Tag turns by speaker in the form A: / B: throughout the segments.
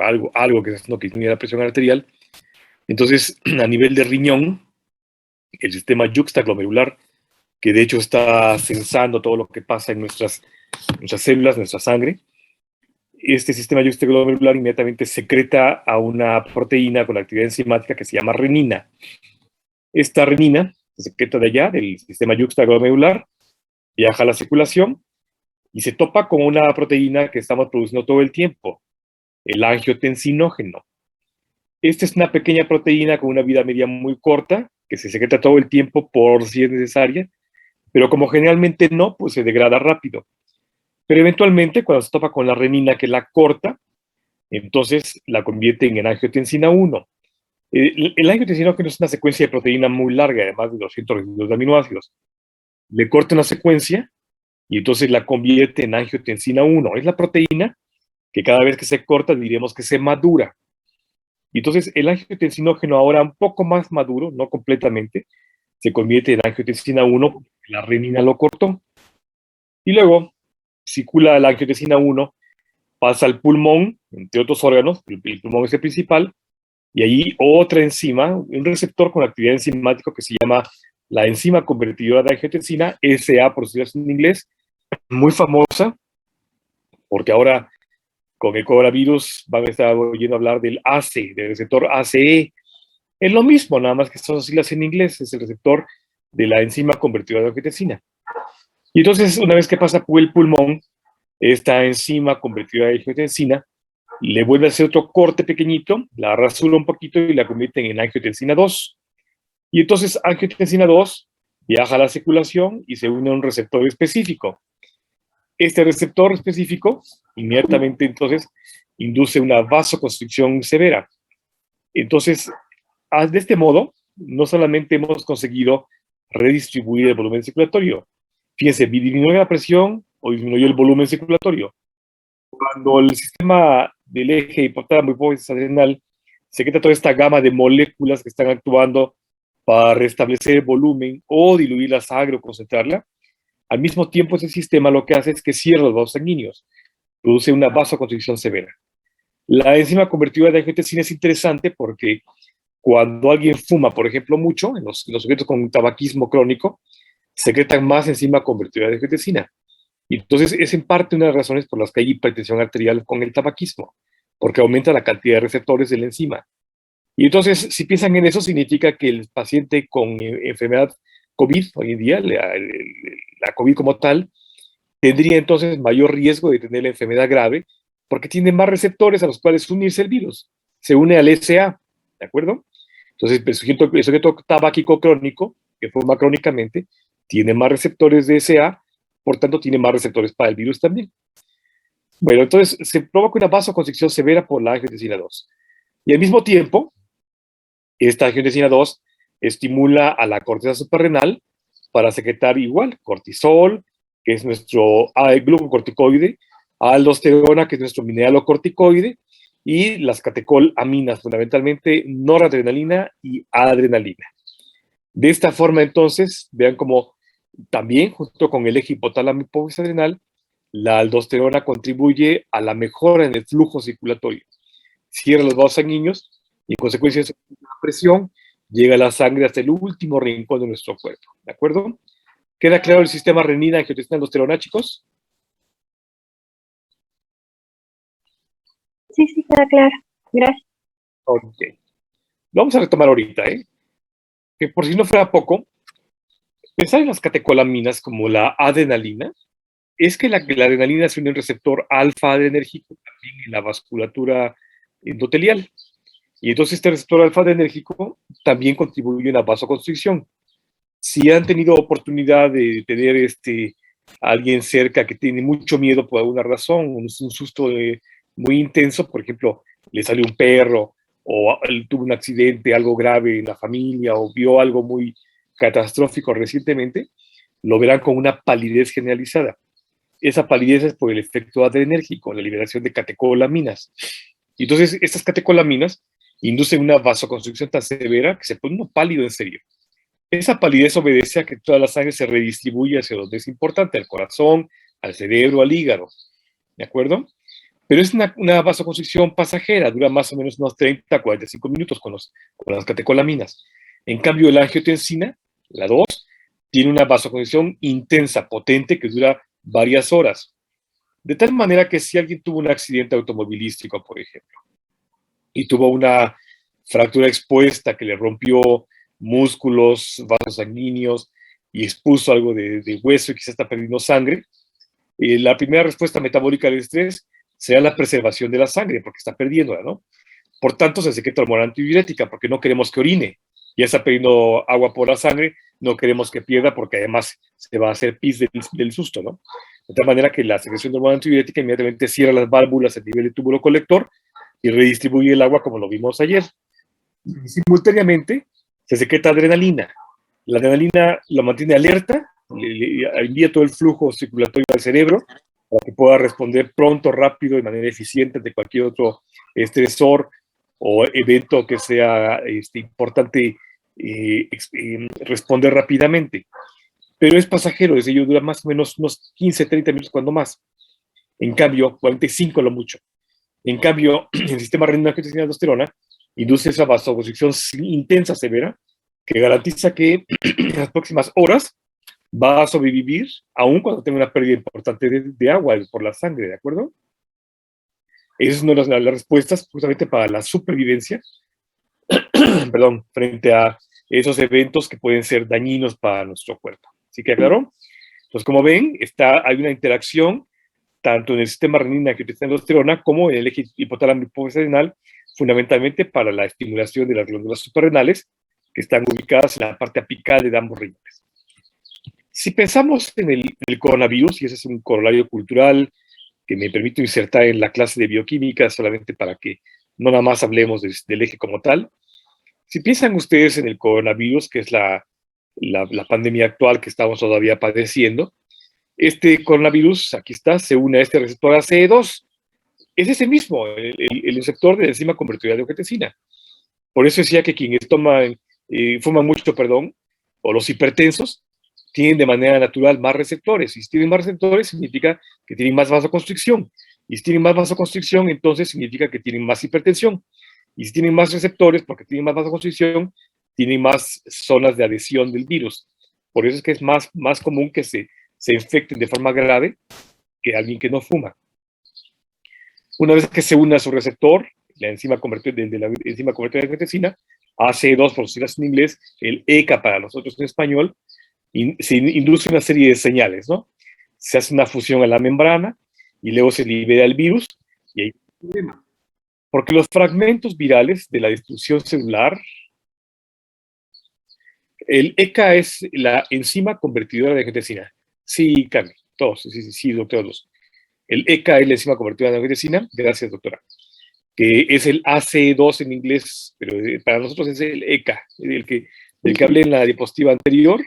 A: algo que, ¿no?, que disminuye la presión arterial. Entonces, a nivel de riñón, el sistema yuxtaglomerular, que de hecho está sensando todo lo que pasa en nuestras células, nuestra sangre, este sistema yuxtaglomerular inmediatamente secreta a una proteína con actividad enzimática que se llama renina. Esta renina se secreta de allá, del sistema yuxtaglomerular, viaja a la circulación y se topa con una proteína que estamos produciendo todo el tiempo, el angiotensinógeno. Esta es una pequeña proteína con una vida media muy corta, que se secreta todo el tiempo por si es necesaria, pero como generalmente no, pues se degrada rápido. Pero eventualmente, cuando se topa con la renina que la corta, entonces la convierte en angiotensina 1. El angiotensinógeno es una secuencia de proteína muy larga, además de 222 aminoácidos. Le corta una secuencia y entonces la convierte en angiotensina 1. Es la proteína que cada vez que se corta diríamos que se madura. Y entonces el angiotensinógeno ahora un poco más maduro, no completamente, se convierte en angiotensina 1 porque la renina lo cortó. Y luego circula la angiotensina 1, pasa al pulmón, entre otros órganos, el pulmón es el principal, y ahí otra enzima, un receptor con actividad enzimática que se llama la enzima convertidora de angiotensina, SA por siglas en inglés, muy famosa, porque ahora con el coronavirus van a estar oyendo hablar del ACE, del receptor ACE. Es lo mismo, nada más que son siglas en inglés, es el receptor de la enzima convertidora de angiotensina. Y entonces, una vez que pasa por el pulmón, esta enzima convertidora de angiotensina le vuelve a hacer otro corte pequeñito, la rasura un poquito y la convierten en angiotensina 2. Y entonces angiotensina 2 viaja a la circulación y se une a un receptor específico. Este receptor específico inmediatamente entonces induce una vasoconstricción severa. Entonces, de este modo, no solamente hemos conseguido redistribuir el volumen circulatorio, fíjense, disminuyó la presión o disminuyó el volumen circulatorio. Cuando el sistema del eje hipotálamo hipófisis adrenal secreta toda esta gama de moléculas que están actuando para restablecer el volumen o diluir la sangre o concentrarla, al mismo tiempo ese sistema lo que hace es que cierra los vasos sanguíneos, produce una vasoconstricción severa. La enzima convertidora de angiotensina es interesante porque cuando alguien fuma, por ejemplo, mucho, en los sujetos con tabaquismo crónico, secretan más enzima convertidora de angiotensina. Y entonces es en parte una de las razones por las que hay hipertensión arterial con el tabaquismo, porque aumenta la cantidad de receptores de la enzima. Y entonces, si piensan en eso, significa que el paciente con enfermedad COVID, hoy en día, la COVID como tal, tendría entonces mayor riesgo de tener la enfermedad grave, porque tiene más receptores a los cuales unirse el virus. Se une al SA, ¿de acuerdo? Entonces, el sujeto tabáquico crónico, que fuma crónicamente, tiene más receptores de SA, por tanto, tiene más receptores para el virus también. Bueno, entonces se provoca una vasoconstricción severa por la angiotensina 2. Y al mismo tiempo, esta angiotensina 2 estimula a la corteza suprarrenal para secretar igual cortisol, que es nuestro glucocorticoide, aldosterona, que es nuestro mineralocorticoide, y las catecolaminas, fundamentalmente noradrenalina y adrenalina. De esta forma, entonces, vean cómo también, junto con el eje hipotálamo hipófisis adrenal, la aldosterona contribuye a la mejora en el flujo circulatorio. Cierra los vasos sanguíneos y, en consecuencia de la presión, llega la sangre hasta el último rincón de nuestro cuerpo. ¿De acuerdo? ¿Queda claro el sistema renina, angiotensina, aldosterona, chicos?
B: Sí, sí, queda claro. Gracias.
A: Ok. Lo vamos a retomar ahorita, ¿eh? Que por si no fuera poco, pensar en las catecolaminas como la adrenalina, es que la adrenalina es un receptor alfa adrenérgico también en la vasculatura endotelial. Y entonces este receptor alfa adrenérgico también contribuye a una vasoconstricción. Si han tenido oportunidad de tener a alguien cerca que tiene mucho miedo por alguna razón, un susto muy intenso, por ejemplo, le salió un perro, o tuvo un accidente, algo grave en la familia, o vio algo muy catastrófico recientemente, lo verán con una palidez generalizada. Esa palidez es por el efecto adrenérgico, la liberación de catecolaminas. Y entonces, estas catecolaminas inducen una vasoconstricción tan severa que se pone uno pálido en serio. Esa palidez obedece a que toda la sangre se redistribuye hacia donde es importante, al corazón, al cerebro, al hígado. ¿De acuerdo? Pero es una vasoconstricción pasajera, dura más o menos unos 30 a 45 minutos con las catecolaminas. En cambio, la angiotensina, la 2, tiene una vasoconstricción intensa, potente, que dura varias horas. De tal manera que si alguien tuvo un accidente automovilístico, por ejemplo, y tuvo una fractura expuesta que le rompió músculos, vasos sanguíneos y expuso algo de hueso y quizás está perdiendo sangre, la primera respuesta metabólica del estrés será la preservación de la sangre, porque está perdiéndola, ¿no? Por tanto, se secreta hormona antidiurética, porque no queremos que orine. Ya está perdiendo agua por la sangre, no queremos que pierda, porque además se va a hacer pis del susto, ¿no? De tal manera que la secreción de hormona antidiurética inmediatamente cierra las válvulas a nivel del túbulo colector y redistribuye el agua como lo vimos ayer. Y simultáneamente se secreta adrenalina. La adrenalina lo mantiene alerta, le envía todo el flujo circulatorio al cerebro para que pueda responder pronto, rápido, de manera eficiente ante cualquier otro estresor o evento que sea importante responder rápidamente. Pero es pasajero, es decir, dura más o menos unos 15, 30 minutos cuando más. En cambio, 45 lo mucho. En cambio, el sistema renina-angiotensina aldosterona induce esa vasoconstricción intensa, severa, que garantiza que en las próximas horas va a sobrevivir, aun cuando tenga una pérdida importante de agua por la sangre, ¿de acuerdo? Esa es una de las respuestas justamente para la supervivencia, perdón, frente a esos eventos que pueden ser dañinos para nuestro cuerpo. ¿Sí queda claro? Entonces, como ven, hay una interacción tanto en el sistema renina-angiotensina-aldosterona como en el eje hipotálamo hipofisarenal, fundamentalmente para la estimulación de las glándulas suprarrenales, que están ubicadas en la parte apical de ambos riñones. Si pensamos en el coronavirus, y ese es un corolario cultural que me permito insertar en la clase de bioquímica solamente para que no nada más hablemos del eje como tal, si piensan ustedes en el coronavirus, que es la pandemia actual que estamos todavía padeciendo, este coronavirus, aquí está, se une a este receptor ACE2. Es ese mismo, el receptor de la enzima convertidora de angiotensina. Por eso decía que quienes fuman mucho, perdón, o los hipertensos, tienen de manera natural más receptores. Y si tienen más receptores, significa que tienen más vasoconstricción. Y si tienen más vasoconstricción, entonces significa que tienen más hipertensión. Y si tienen más receptores, porque tienen más vasoconstricción, tienen más zonas de adhesión del virus. Por eso es que es más común que se infecten de forma grave que alguien que no fuma. Una vez que se une a su receptor, la enzima convertida de angiotensina, ACE2 por siglas en inglés, el ECA para nosotros en español, se induce una serie de señales, ¿no? Se hace una fusión a la membrana y luego se libera el virus y ahí hay un problema. Porque los fragmentos virales de la destrucción celular, el ECA es la enzima convertidora de angiotensina. Sí, Carmen, todos, sí, doctor. El ECA es la enzima convertidora de angiotensina, gracias, doctora, que es el ACE2 en inglés, pero para nosotros es el ECA, del que hablé en la diapositiva anterior,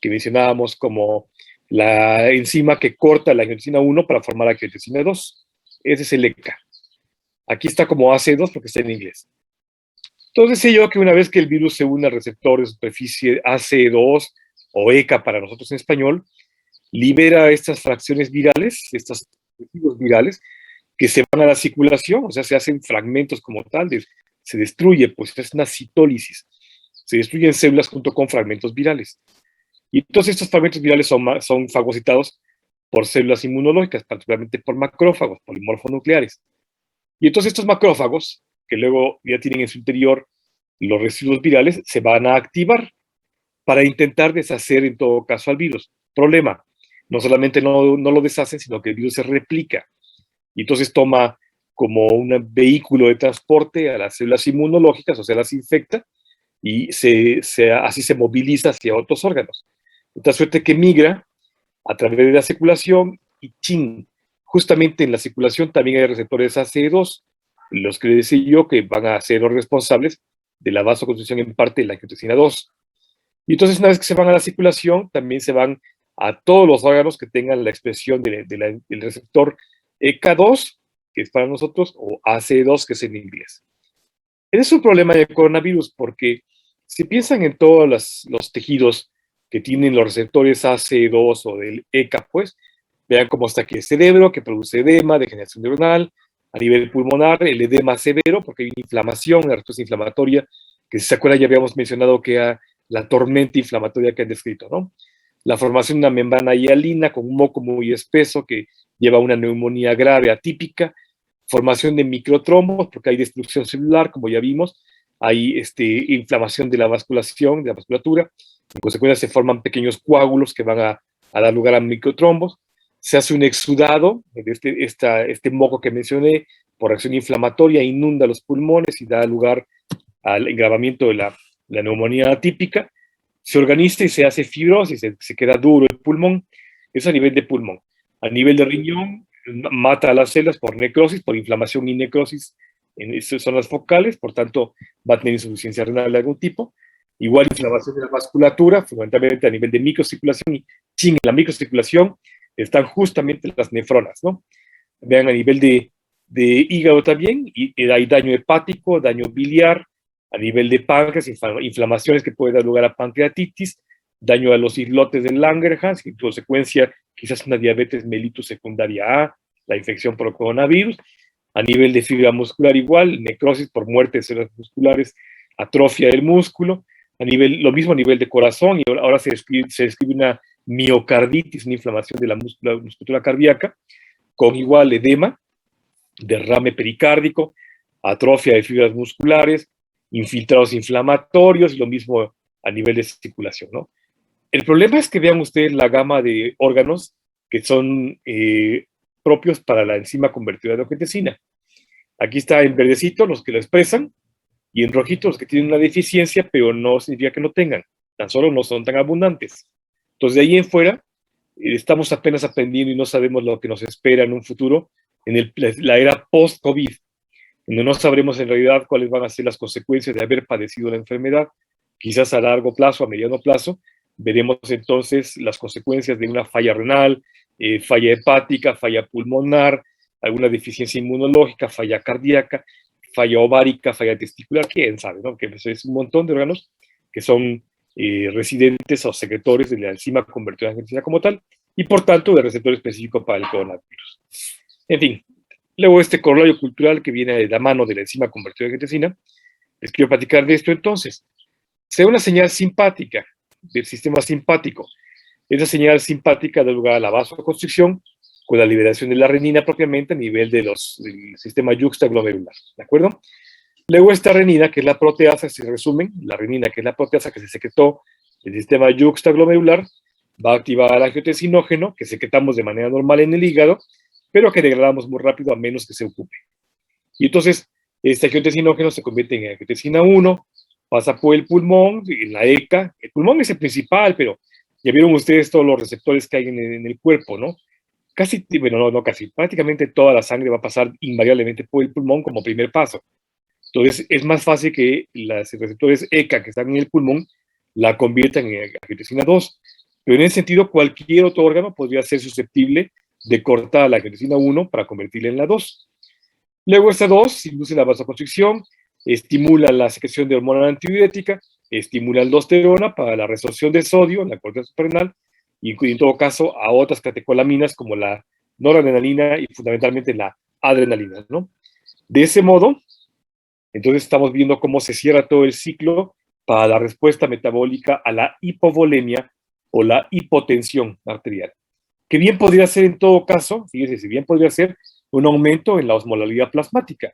A: que mencionábamos como la enzima que corta la angiotensina 1 para formar la angiotensina 2. Ese es el ECA. Aquí está como ACE2 porque está en inglés. Entonces sé yo que una vez que el virus se une al receptor de superficie ACE2 o ECA para nosotros en español, libera estas fracciones virales, estos residuos virales, que se van a la circulación, o sea, se hacen fragmentos como tal, se destruye, pues es una citólisis. Se destruyen células junto con fragmentos virales. Y entonces estos fragmentos virales son fagocitados por células inmunológicas, particularmente por macrófagos, polimorfonucleares. Y entonces estos macrófagos, que luego ya tienen en su interior los residuos virales, se van a activar para intentar deshacer en todo caso al virus. Problema, no solamente no lo deshacen, sino que el virus se replica. Y entonces toma como un vehículo de transporte a las células inmunológicas, o sea, las infecta, y así se moviliza hacia otros órganos. De tal suerte que migra a través de la circulación y justamente en la circulación también hay receptores ACE2, los que decía yo que van a ser los responsables de la vasoconstricción en parte de la angiotensina 2. Y entonces una vez que se van a la circulación, también se van a todos los órganos que tengan la expresión del receptor ECA2, que es para nosotros, o ACE2, que es en inglés. Ese es un problema del coronavirus, porque si piensan en todos los tejidos que tienen los receptores ACE2 o del ECA, pues, Vean cómo está aquí el cerebro, que produce edema, degeneración neuronal. A nivel pulmonar, el edema severo, porque hay una inflamación, una respuesta inflamatoria, que si se acuerdan ya habíamos mencionado que era la tormenta inflamatoria que han descrito, ¿no? La formación de una membrana hialina con un moco muy espeso que lleva a una neumonía grave atípica, formación de microtrombos, porque hay destrucción celular, como ya vimos, hay inflamación de la vasculación, de la vasculatura, en consecuencia se forman pequeños coágulos que van a dar lugar a microtrombos, se hace un exudado de este moco que mencioné, por reacción inflamatoria, inunda los pulmones y da lugar al engravamiento de la neumonía atípica, se organiza y se hace fibrosis, se queda duro el pulmón, eso a nivel de pulmón. A nivel de riñón, mata a las células por necrosis, por inflamación y necrosis en esas zonas focales, por tanto va a tener insuficiencia renal de algún tipo. Igual inflamación de la vasculatura, fundamentalmente a nivel de microcirculación, y sin la microcirculación están justamente las nefronas, ¿no? Vean a nivel de hígado también, y hay daño hepático, daño biliar, a nivel de páncreas, inflamaciones que pueden dar lugar a pancreatitis, daño a los islotes de Langerhans, y en consecuencia quizás una diabetes mellitus secundaria A, la infección por coronavirus, a nivel de fibra muscular igual, necrosis por muerte de células musculares, atrofia del músculo, lo mismo a nivel de corazón, y ahora se describe una miocarditis, una inflamación de la musculatura cardíaca, con igual edema, derrame pericárdico, atrofia de fibras musculares, infiltrados inflamatorios, y lo mismo a nivel de circulación, ¿no? El problema es que vean ustedes la gama de órganos que son propios para la enzima convertidora de angiotensina. Aquí está en verdecito los que lo expresan, y en rojito los que tienen una deficiencia, pero no significa que no tengan, tan solo no son tan abundantes. Entonces, de ahí en fuera, estamos apenas aprendiendo y no sabemos lo que nos espera en un futuro, en la era post-COVID, donde no sabremos en realidad cuáles van a ser las consecuencias de haber padecido la enfermedad. Quizás a largo plazo, a mediano plazo, veremos entonces las consecuencias de una falla renal, falla hepática, falla pulmonar, alguna deficiencia inmunológica, falla cardíaca, falla ovárica, falla testicular, quién sabe, ¿no? Que es un montón de órganos que son residentes o secretores de la enzima convertidora de angiotensina como tal, y por tanto de receptor específico para el coronavirus. En fin, luego este corolario cultural que viene de la mano de la enzima convertidora de angiotensina, les quiero platicar de esto entonces. Se da una señal simpática del sistema simpático. Esa señal simpática da lugar a la vasoconstricción con la liberación de la renina propiamente a nivel del sistema yuxtaglomerular, ¿de acuerdo? Luego esta renina, que es la proteasa, si se resumen, la renina, que es la proteasa que se secretó del sistema yuxtaglomerular, va a activar al angiotensinógeno, que secretamos de manera normal en el hígado, pero que degradamos muy rápido a menos que se ocupe. Y entonces, este angiotensinógeno se convierte en angiotensina 1, pasa por el pulmón, en la ECA. El pulmón es el principal, pero ya vieron ustedes todos los receptores que hay en el cuerpo, ¿no? Casi, bueno, no casi, prácticamente toda la sangre va a pasar invariablemente por el pulmón como primer paso. Entonces, es más fácil que los receptores ECA que están en el pulmón la conviertan en angiotensina 2. Pero en ese sentido, cualquier otro órgano podría ser susceptible de cortar la angiotensina 1 para convertirla en la 2. Luego esta 2 induce la vasoconstricción, estimula la secreción de hormona antidiurética, estimula la aldosterona para la resorción de sodio en la corteza suprarrenal, y en todo caso a otras catecolaminas como la noradrenalina y fundamentalmente la adrenalina, ¿no? De ese modo, entonces estamos viendo cómo se cierra todo el ciclo para la respuesta metabólica a la hipovolemia o la hipotensión arterial. Que bien podría ser en todo caso, fíjense, si bien podría ser un aumento en la osmolalidad plasmática.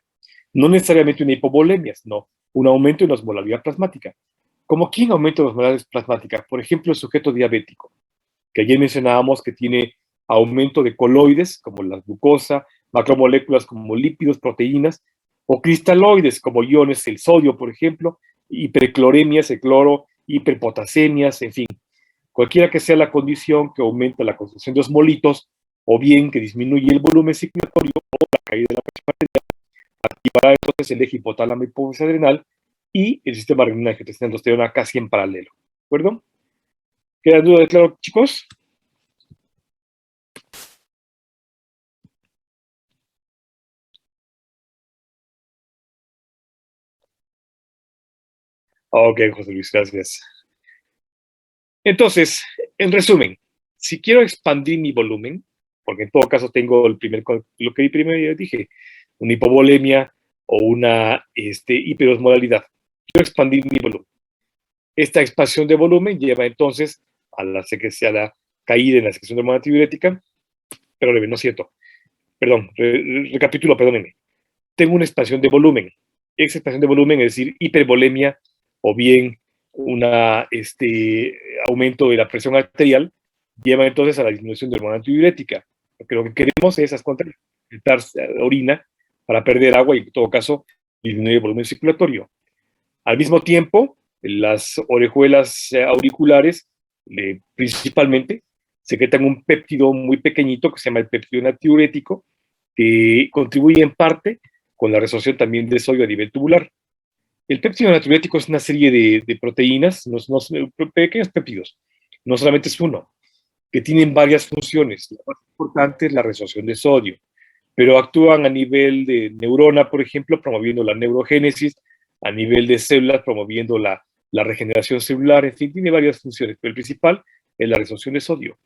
A: No necesariamente una hipovolemia, sino un aumento en la osmolalidad plasmática. ¿Cómo quién aumenta la osmolalidad plasmática? Por ejemplo, el sujeto diabético, que ayer mencionábamos que tiene aumento de coloides, como la glucosa, macromoléculas como lípidos, proteínas, o cristaloides, como iones, el sodio, por ejemplo, hipercloremias, el cloro, hiperpotasemias, en fin. Cualquiera que sea la condición que aumenta la concentración de osmolitos, o bien que disminuye el volumen circulatorio o la caída de la presión arterial, activará entonces el eje hipotálamo hipófisis adrenal y el sistema renina angiotensina aldosterona casi en paralelo. ¿De acuerdo? ¿Queda duda de claro, chicos? Ok, José Luis, gracias. Entonces, en resumen, si quiero expandir mi volumen, porque en todo caso tengo lo que primero dije, una hipovolemia o una hiperosmolalidad. Quiero expandir mi volumen. Esta expansión de volumen lleva entonces a la caída en la secreción de hormona antidiurética, pero no es cierto. Perdón, recapitulo, perdónenme. Tengo una expansión de volumen. Esa expansión de volumen, es decir, hipervolemia o bien un aumento de la presión arterial, lleva entonces a la disminución de hormona antidiurética. Porque lo que queremos es quitar orina para perder agua y en todo caso disminuir el volumen circulatorio. Al mismo tiempo, las orejuelas auriculares principalmente secretan un péptido muy pequeñito que se llama el péptido natriurético, que contribuye en parte con la resorción también de sodio a nivel tubular. El péptido natriurético es una serie de proteínas, pequeños péptidos, no solamente es uno, que tienen varias funciones. La más importante es la resorción de sodio, pero actúan a nivel de neurona, por ejemplo, promoviendo la neurogénesis, a nivel de células, promoviendo la regeneración celular, en fin, tiene varias funciones, pero el principal es la resorción de sodio.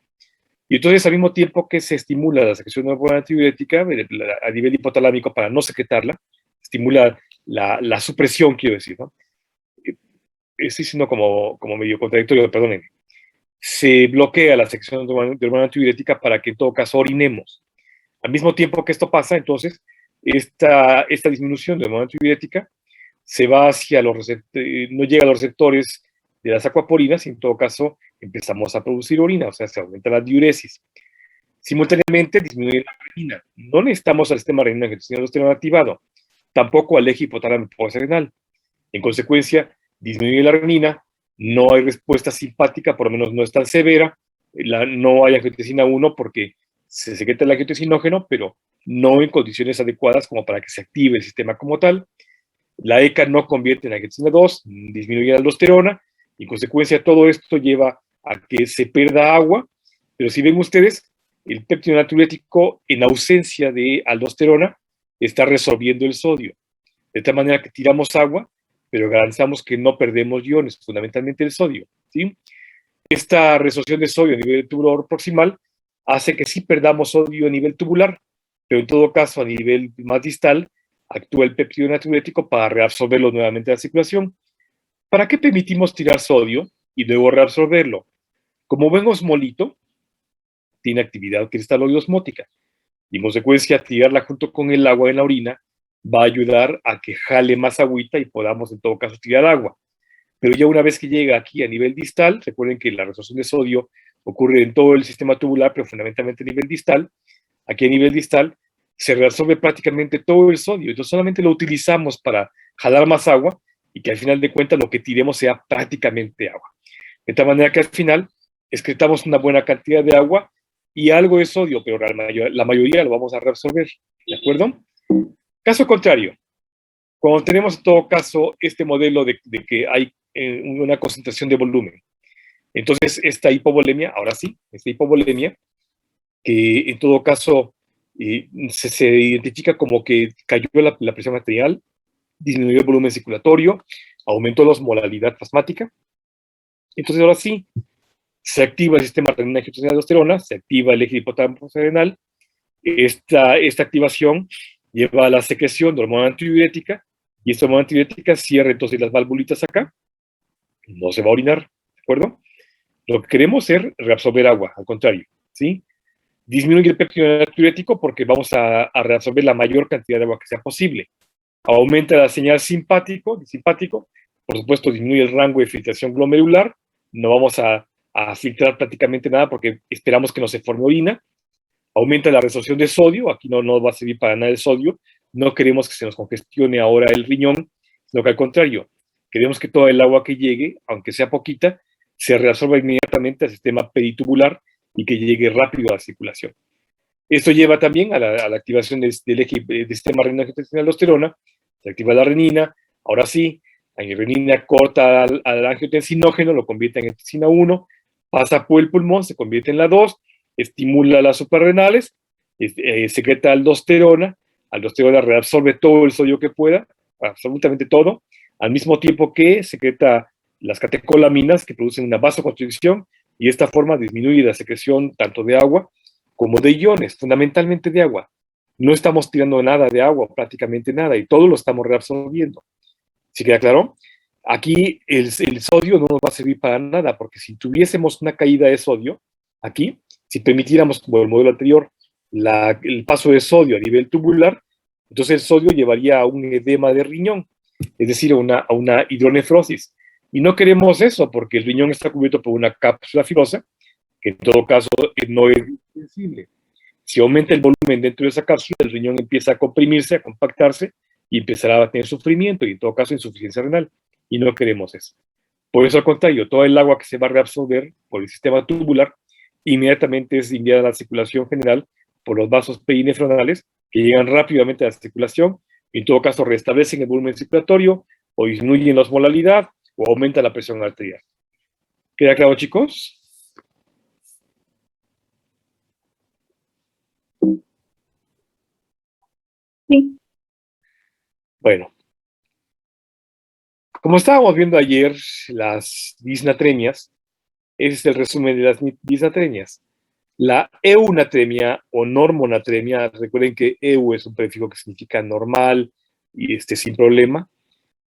A: Y entonces, al mismo tiempo que se estimula la secreción de hormona antidiurética a nivel hipotalámico para no secretarla, estimula la supresión, quiero decir, ¿no? Estoy siendo como medio contradictorio, perdónenme. Se bloquea la secreción de hormona antidiurética para que en todo caso orinemos. Al mismo tiempo que esto pasa, entonces, esta disminución de hormona antidiurética se va hacia los receptores, no llega a los receptores de las acuaporinas y en todo caso empezamos a producir orina, o sea, se aumenta la diuresis. Simultáneamente disminuye la renina. No necesitamos al sistema renina-angiotensina-aldosterona activado, tampoco al eje hipotalámico renal. En consecuencia, disminuye la renina, no hay respuesta simpática, por lo menos no es tan severa, no hay angiotensina 1 porque se secreta el angiotensinógeno, pero no en condiciones adecuadas como para que se active el sistema como tal. La ECA no convierte en angiotensina 2, disminuye la aldosterona, y en consecuencia todo esto lleva a que se pierda agua, pero si ven ustedes, el péptido natriurético en ausencia de aldosterona está resolviendo el sodio, de tal manera que tiramos agua, pero garantizamos que no perdemos iones, fundamentalmente el sodio, ¿sí? Esta resorción de sodio a nivel tubular proximal hace que sí perdamos sodio a nivel tubular, pero en todo caso a nivel más distal actúa el péptido natriurético para reabsorberlo nuevamente a la circulación. ¿Para qué permitimos tirar sodio y luego reabsorberlo? Como buen osmolito, tiene actividad cristalloide-osmótica y en consecuencia tirarla junto con el agua en la orina va a ayudar a que jale más agüita y podamos en todo caso tirar agua. Pero ya una vez que llega aquí a nivel distal, recuerden que la resorción de sodio ocurre en todo el sistema tubular, pero fundamentalmente a nivel distal. Aquí a nivel distal se reabsorbe prácticamente todo el sodio, entonces solamente lo utilizamos para jalar más agua y que al final de cuentas lo que tiremos sea prácticamente agua. De tal manera que al final excretamos una buena cantidad de agua y algo de sodio, pero la mayoría lo vamos a reabsorber, ¿de acuerdo? Caso contrario, cuando tenemos en todo caso este modelo de que hay una concentración de volumen, entonces esta hipovolemia, ahora sí, esta hipovolemia, que en todo caso se identifica como que cayó la presión arterial, disminuyó el volumen circulatorio, aumentó la osmolalidad plasmática. Entonces ahora sí, se activa el sistema renina-angiotensina-aldosterona, se activa el eje hipotálamo renal. Esta activación lleva a la secreción de hormona antidiurética y esta hormona antidiurética cierra entonces las valvulitas acá, no se va a orinar, ¿de acuerdo? Lo que queremos es reabsorber agua, al contrario, ¿sí? Disminuye el péptido natriurético porque vamos a reabsorber la mayor cantidad de agua que sea posible. Aumenta la señal simpático, por supuesto disminuye el rango de filtración glomerular, no vamos a filtrar prácticamente nada porque esperamos que no se forme orina. Aumenta la resorción de sodio, aquí no va a servir para nada el sodio, no queremos que se nos congestione ahora el riñón, sino que al contrario, queremos que toda el agua que llegue, aunque sea poquita, se reabsorba inmediatamente al sistema peritubular y que llegue rápido a la circulación. Esto lleva también a la activación del eje del sistema renina-angiotensina-aldosterona, se activa la renina, ahora sí, la renina corta al angiotensinógeno, lo convierte en angiotensina 1, pasa por el pulmón, se convierte en la 2, estimula las suprarrenales, secreta aldosterona reabsorbe todo el sodio que pueda, absolutamente todo, al mismo tiempo que secreta las catecolaminas que producen una vasoconstricción y de esta forma disminuye la secreción tanto de agua como de iones, fundamentalmente de agua. No estamos tirando nada de agua, prácticamente nada, y todo lo estamos reabsorbiendo. ¿Sí queda claro? Aquí el sodio no nos va a servir para nada, porque si tuviésemos una caída de sodio, aquí, si permitiéramos, como el modelo anterior, el paso de sodio a nivel tubular, entonces el sodio llevaría a un edema de riñón, es decir, a una hidronefrosis. Y no queremos eso, porque el riñón está cubierto por una cápsula fibrosa, que en todo caso no es sensible. Si aumenta el volumen dentro de esa cápsula, el riñón empieza a comprimirse, a compactarse, y empezará a tener sufrimiento, y en todo caso insuficiencia renal. Y no queremos eso. Por eso, al contrario, todo el agua que se va a reabsorber por el sistema tubular, inmediatamente es enviada a la circulación general por los vasos perinefronales, que llegan rápidamente a la circulación, y en todo caso restablecen el volumen circulatorio, o disminuyen la osmolalidad, o aumenta la presión arterial. ¿Queda claro, chicos?
B: Sí.
A: Bueno, como estábamos viendo ayer, las disnatremias, ese es el resumen de las disnatremias. La eunatremia o normonatremia, recuerden que eu es un prefijo que significa normal y sin problema.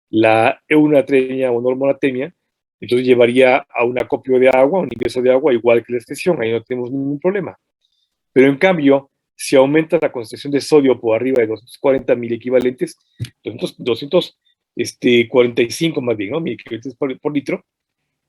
A: La eunatremia o normonatremia, entonces llevaría a un acopio de agua, un ingreso de agua, igual que la excreción, ahí no tenemos ningún problema. Pero en cambio, si aumenta la concentración de sodio por arriba de 240 mil equivalentes, 245 más bien, ¿no? Mil equivalentes por litro,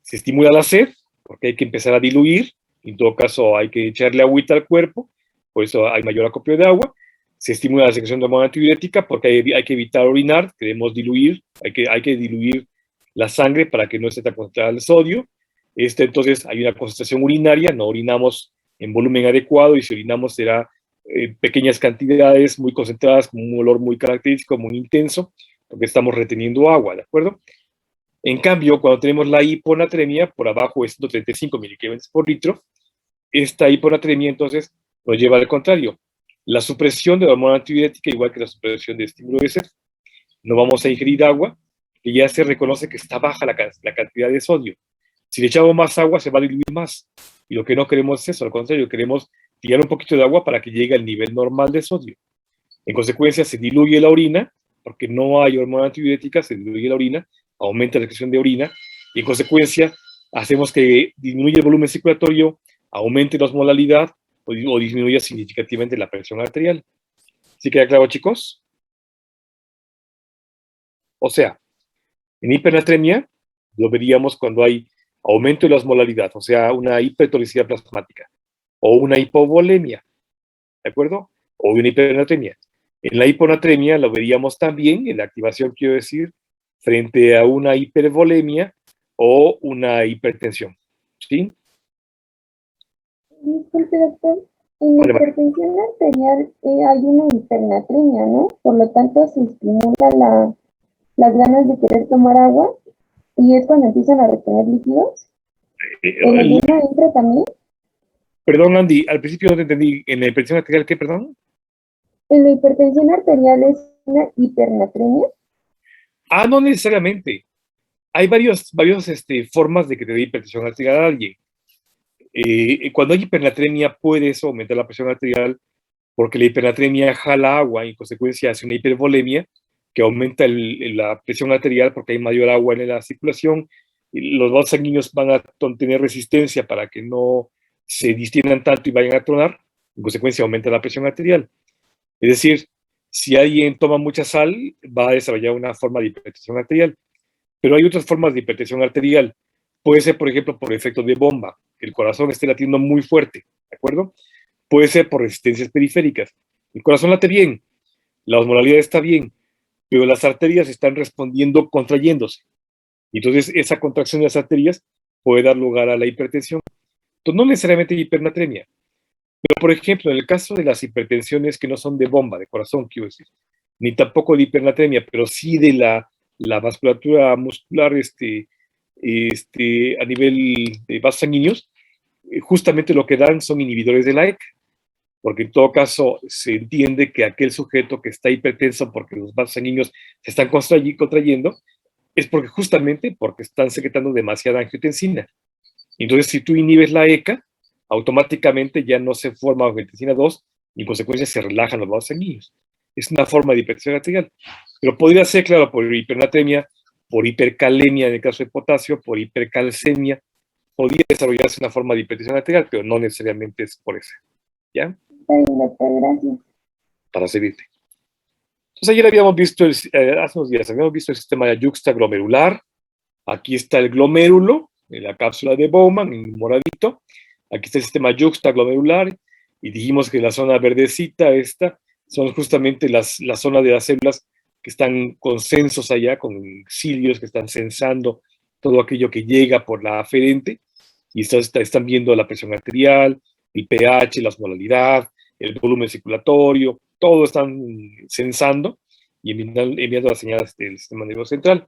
A: se estimula la sed, porque hay que empezar a diluir, en todo caso hay que echarle agüita al cuerpo, por eso hay mayor acopio de agua, se estimula la secreción de hormona antidiurética porque hay que evitar orinar, queremos diluir, hay que diluir la sangre para que no esté tan concentrada el sodio, entonces hay una concentración urinaria, no orinamos en volumen adecuado y si orinamos será pequeñas cantidades muy concentradas con un olor muy característico, muy intenso, porque estamos reteniendo agua, ¿de acuerdo? En cambio, cuando tenemos la hiponatremia, por abajo es 135 miligramos por litro, esta hiponatremia entonces nos lleva al contrario. La supresión de la hormona antidiurética, igual que la supresión de estímulo de sed, no vamos a ingerir agua, que ya se reconoce que está baja la cantidad de sodio. Si le echamos más agua, se va a diluir más. Y lo que no queremos es eso, al contrario, queremos tirar un poquito de agua para que llegue al nivel normal de sodio. En consecuencia, se diluye la orina, porque no hay hormona antidiurética, se diluye la orina, aumenta la excreción de orina, y en consecuencia, hacemos que disminuya el volumen circulatorio, aumente la osmolalidad, o disminuya significativamente la presión arterial. ¿Sí queda claro, chicos? O sea, en hipernatremia lo veríamos cuando hay aumento de la osmolalidad, o sea, una hipertonicidad plasmática, o una hipovolemia, ¿de acuerdo? O una hipernatremia. En la hiponatremia lo veríamos también, en la activación quiero decir, frente a una hipervolemia o una hipertensión, ¿sí?
C: Disculpe, doctor. En la
A: Vale, vale.
C: hipertensión arterial hay una hipernatremia, ¿no? Por lo tanto, se estimula las ganas de querer tomar agua y es cuando empiezan a retener líquidos. ¿El edema entra también?
A: Perdón, Andy, al principio no te entendí. ¿En la hipertensión arterial qué, perdón?
C: ¿En la hipertensión arterial es una hipernatremia?
A: Ah, no necesariamente. Hay varias formas de que te dé hipertensión arterial a alguien. Cuando hay hipernatremia, puede eso aumentar la presión arterial porque la hipernatremia jala agua y en consecuencia hace una hipervolemia que aumenta la presión arterial porque hay mayor agua en la circulación. Y los vasos sanguíneos van a tener resistencia para que no se distiendan tanto y vayan a tronar. En consecuencia, aumenta la presión arterial. Es decir, si alguien toma mucha sal, va a desarrollar una forma de hipertensión arterial. Pero hay otras formas de hipertensión arterial. Puede ser, por ejemplo, por efecto de bomba, que el corazón esté latiendo muy fuerte, ¿de acuerdo? Puede ser por resistencias periféricas. El corazón late bien, la osmolalidad está bien, pero las arterias están respondiendo contrayéndose. Entonces, esa contracción de las arterias puede dar lugar a la hipertensión. Entonces, no necesariamente hipernatremia. Pero, por ejemplo, en el caso de las hipertensiones que no son de bomba, de corazón, quiero decir, ni tampoco de hipernatremia, pero sí de la vasculatura muscular a nivel de vasos sanguíneos, justamente lo que dan son inhibidores de la ECA, porque en todo caso se entiende que aquel sujeto que está hipertenso porque los vasos sanguíneos se están contrayendo, es porque justamente porque están secretando demasiada angiotensina. Entonces, si tú inhibes la ECA, automáticamente ya no se forma angiotensina 2 y en consecuencia se relajan los vasos sanguíneos. Es una forma de hipertensión arterial. Pero podría ser, claro, por hipernatremia, por hipercalemia en el caso de potasio, por hipercalcemia, podría desarrollarse una forma de hipertensión arterial, pero no necesariamente es por eso. ¿Ya?
C: Está bien, doctor, gracias.
A: Para servirte. Entonces ayer habíamos visto, hace unos días, habíamos visto el sistema yuxtaglomerular. Aquí está el glomérulo, en la cápsula de Bowman, en moradito. Aquí está el sistema yuxtaglomerular, y dijimos que la zona verdecita, esta, son justamente las zonas de las células que están con censos allá, con cilios que están censando todo aquello que llega por la aferente, y están viendo la presión arterial, el pH, la osmolalidad, el volumen circulatorio, todo están censando y enviando las señales del sistema nervioso central.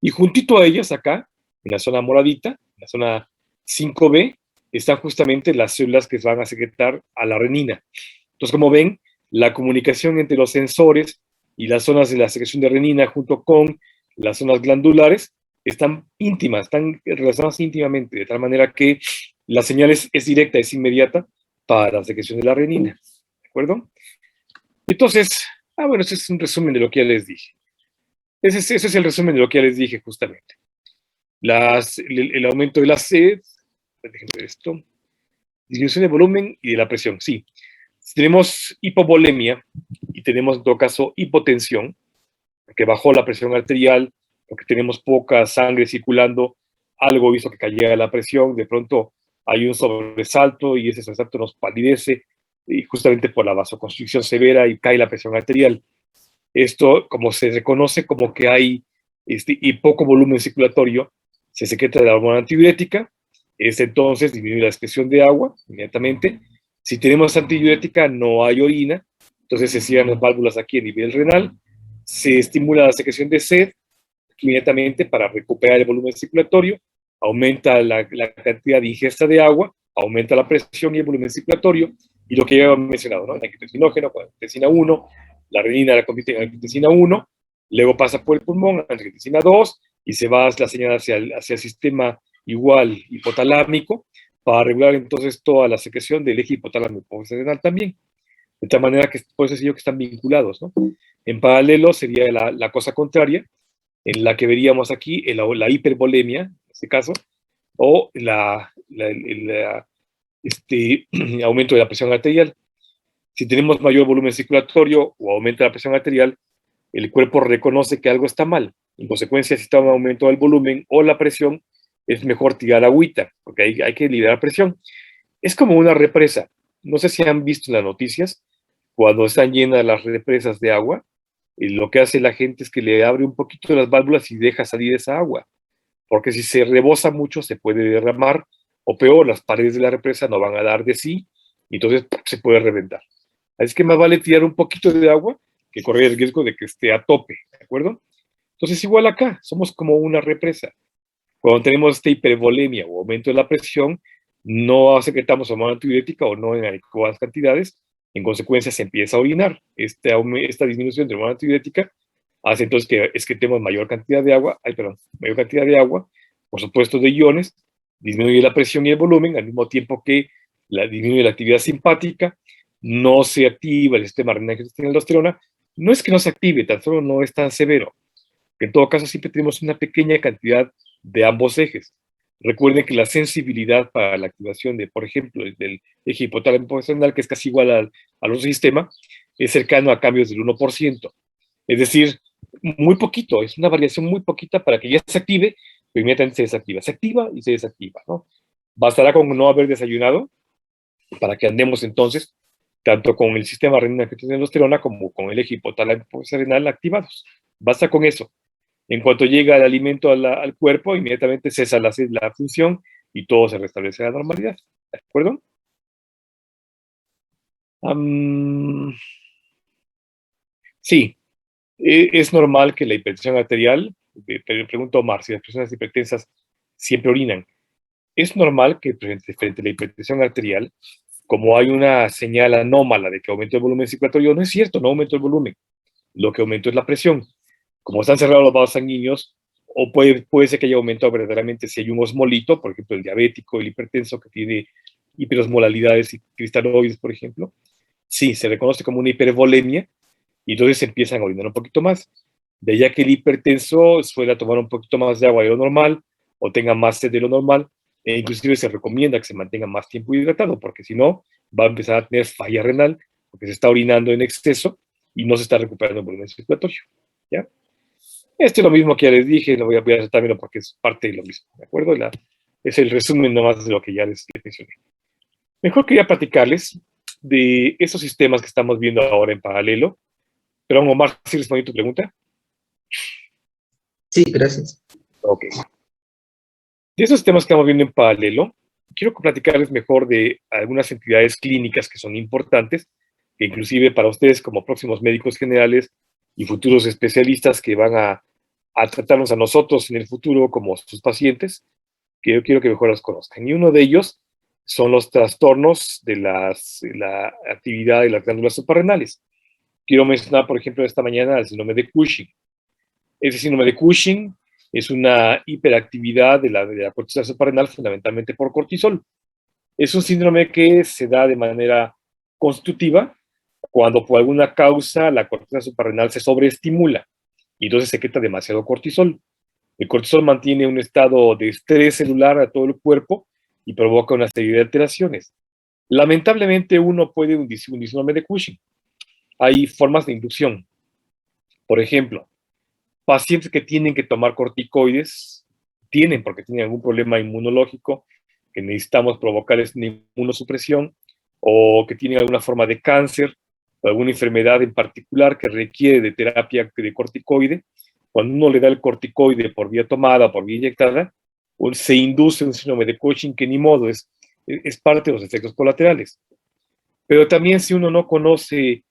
A: Y juntito a ellas, acá, en la zona moradita, en la zona 5B, están justamente las células que van a secretar a la renina. Entonces, como ven, la comunicación entre los sensores y las zonas de la secreción de renina junto con las zonas glandulares están íntimas, están relacionadas íntimamente, de tal manera que la señal es directa, es inmediata para la secreción de la renina. ¿De acuerdo? Entonces, bueno, ese es un resumen de lo que ya les dije. Ese es el resumen de lo que ya les dije justamente. El aumento de la sed, déjenme ver esto, disminución de volumen y de la presión, sí. Si tenemos hipovolemia y tenemos en todo caso hipotensión, porque bajó la presión arterial, porque tenemos poca sangre circulando, algo hizo que cayera la presión, de pronto hay un sobresalto y ese sobresalto nos palidece, y justamente por la vasoconstricción severa y cae la presión arterial. Esto, como se reconoce como que hay y poco volumen circulatorio, se secreta la hormona antidiurética, entonces disminuye la excreción de agua inmediatamente. Si tenemos antidiurética, no hay orina, entonces se cierran las válvulas aquí a nivel renal, se estimula la secreción de sed inmediatamente para recuperar el volumen circulatorio, aumenta la cantidad de ingesta de agua, aumenta la presión y el volumen circulatorio, y lo que ya he mencionado, ¿no? El angiotensinógeno, la angiotensina 1, la renina la convierte en angiotensina 1, luego pasa por el pulmón, angiotensina 2, y se va la señal hacia el sistema igual hipotalámico, para regular entonces toda la secreción del eje hipotalámico renal también. De tal manera que por eso yo que están vinculados, ¿no? En paralelo sería la cosa contraria, en la que veríamos aquí la hipervolemia, en este caso, o el aumento de la presión arterial. Si tenemos mayor volumen circulatorio o aumenta la presión arterial, el cuerpo reconoce que algo está mal. En consecuencia, si está un aumento del volumen o la presión, es mejor tirar agüita, porque hay que liberar presión. Es como una represa. No sé si han visto en las noticias, cuando están llenas las represas de agua, lo que hace la gente es que le abre un poquito las válvulas y deja salir esa agua, porque si se rebosa mucho se puede derramar, o peor, las paredes de la represa no van a dar de sí, y entonces se puede reventar. Así que más vale tirar un poquito de agua que correr el riesgo de que esté a tope, ¿de acuerdo? Entonces igual acá, somos como una represa. Cuando tenemos esta hipervolemia o aumento de la presión, no secretamos hormona antidiurética o no en adecuadas cantidades, en consecuencia se empieza a orinar. Esta disminución de hormona antidiurética hace entonces que tenemos mayor cantidad de agua, mayor cantidad de agua, por supuesto de iones, disminuye la presión y el volumen, al mismo tiempo que disminuye la actividad simpática, no se activa el sistema renina-angiotensina-aldosterona. No es que no se active, tan solo no es tan severo. En todo caso, siempre tenemos una pequeña cantidad de ambos ejes. Recuerden que la sensibilidad para la activación de, por ejemplo, del eje hipotálamo que es casi igual al otro sistema, es cercano a cambios del 1%. Es decir, muy poquito, es una variación muy poquita para que ya se active, pero inmediatamente se desactiva. Se activa y se desactiva, ¿no? Bastará con no haber desayunado para que andemos entonces tanto con el sistema renina-angiotensina-aldosterona como con el eje hipotálamo renal activados. Basta con eso. En cuanto llega el alimento al cuerpo, inmediatamente cesa la función y todo se restablece a la normalidad. ¿De acuerdo? Sí, es normal que la hipertensión arterial, pregunto a Omar, si las personas hipertensas siempre orinan. Es normal que frente a la hipertensión arterial, como hay una señal anómala de que aumenta el volumen circulatorio, no es cierto, no aumentó el volumen. Lo que aumentó es la presión. Como están cerrados los vasos sanguíneos, o puede ser que haya aumentado verdaderamente si hay un osmolito, por ejemplo, el diabético, el hipertenso que tiene hiperosmolalidades y cristaloides, por ejemplo, sí, se reconoce como una hipervolemia y entonces se empiezan a orinar un poquito más. De allá que el hipertenso suele tomar un poquito más de agua de lo normal o tenga más sed de lo normal, e inclusive se recomienda que se mantenga más tiempo hidratado, porque si no, va a empezar a tener falla renal, porque se está orinando en exceso y no se está recuperando el volumen circulatorio. ¿Ya? Este es lo mismo que ya les dije, no voy a hacer también porque es parte de lo mismo, ¿de acuerdo? Es el resumen nomás de lo que ya les mencioné. Mejor quería platicarles de esos sistemas que estamos viendo ahora en paralelo. Pero Omar, ¿sí respondí tu pregunta?
D: Sí, gracias.
A: Ok. De esos sistemas que estamos viendo en paralelo, quiero platicarles mejor de algunas entidades clínicas que son importantes, que inclusive para ustedes como próximos médicos generales y futuros especialistas que van a tratarnos a nosotros en el futuro como sus pacientes, que yo quiero que mejor los conozcan. Y uno de ellos son los trastornos de la actividad de las glándulas suprarrenales. Quiero mencionar, por ejemplo, esta mañana el síndrome de Cushing. Ese síndrome de Cushing es una hiperactividad de la corteza suprarrenal, fundamentalmente por cortisol. Es un síndrome que se da de manera constitutiva cuando por alguna causa la corteza suprarrenal se sobreestimula y entonces secreta demasiado cortisol. El cortisol mantiene un estado de estrés celular a todo el cuerpo y provoca una serie de alteraciones. Lamentablemente uno puede un síndrome de Cushing. Hay formas de inducción. Por ejemplo, pacientes que tienen que tomar corticoides, tienen porque tienen algún problema inmunológico, que necesitamos provocar una inmunosupresión, o que tienen alguna forma de cáncer, o alguna enfermedad en particular que requiere de terapia de corticoide. Cuando uno le da el corticoide por vía tomada o por vía inyectada, se induce un síndrome de Cushing que ni modo, es parte de los efectos colaterales. Pero también si uno no conoce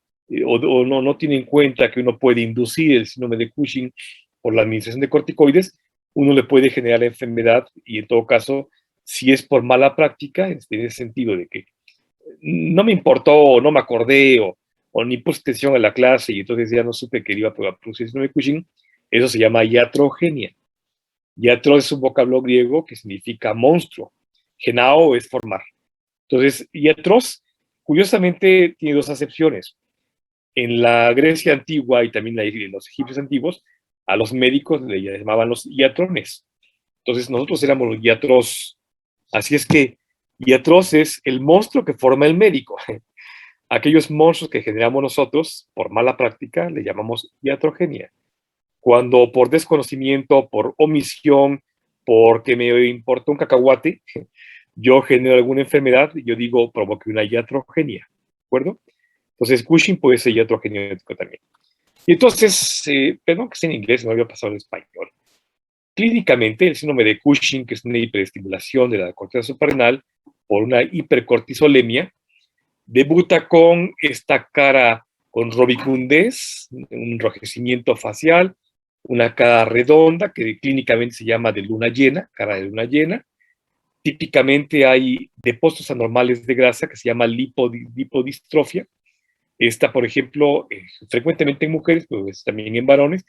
A: o no tiene en cuenta que uno puede inducir el síndrome de Cushing por la administración de corticoides, uno le puede generar la enfermedad y en todo caso, si es por mala práctica, en ese sentido de que no me importó, o no me acordé, o ni puse atención a la clase y entonces ya no supe que iba a producir síndrome de Cushing, eso se llama iatrogenia. Iatro es un vocablo griego que significa monstruo. Genao es formar. Entonces, iatros, curiosamente, tiene dos acepciones. En la Grecia antigua y también en los egipcios antiguos, a los médicos le llamaban los iatrones. Entonces, nosotros éramos los iatros. Así es que iatros es el monstruo que forma el médico. Aquellos monstruos que generamos nosotros por mala práctica le llamamos iatrogenia. Cuando por desconocimiento, por omisión, porque me importa un cacahuate, yo genero alguna enfermedad, yo digo provoque una iatrogenia, ¿de acuerdo? Entonces, Cushing puede ser iatrogenético también. Y entonces, perdón que esté en inglés, me había pasado en español. Clínicamente, el síndrome de Cushing, que es una hiperestimulación de la corteza suprarrenal por una hipercortisolemia, debuta con esta cara con robicundez, un enrojecimiento facial, una cara redonda que clínicamente se llama de luna llena, cara de luna llena. Típicamente hay depósitos anormales de grasa que se llama lipodistrofia. Esta, por ejemplo, frecuentemente en mujeres, pero también en varones.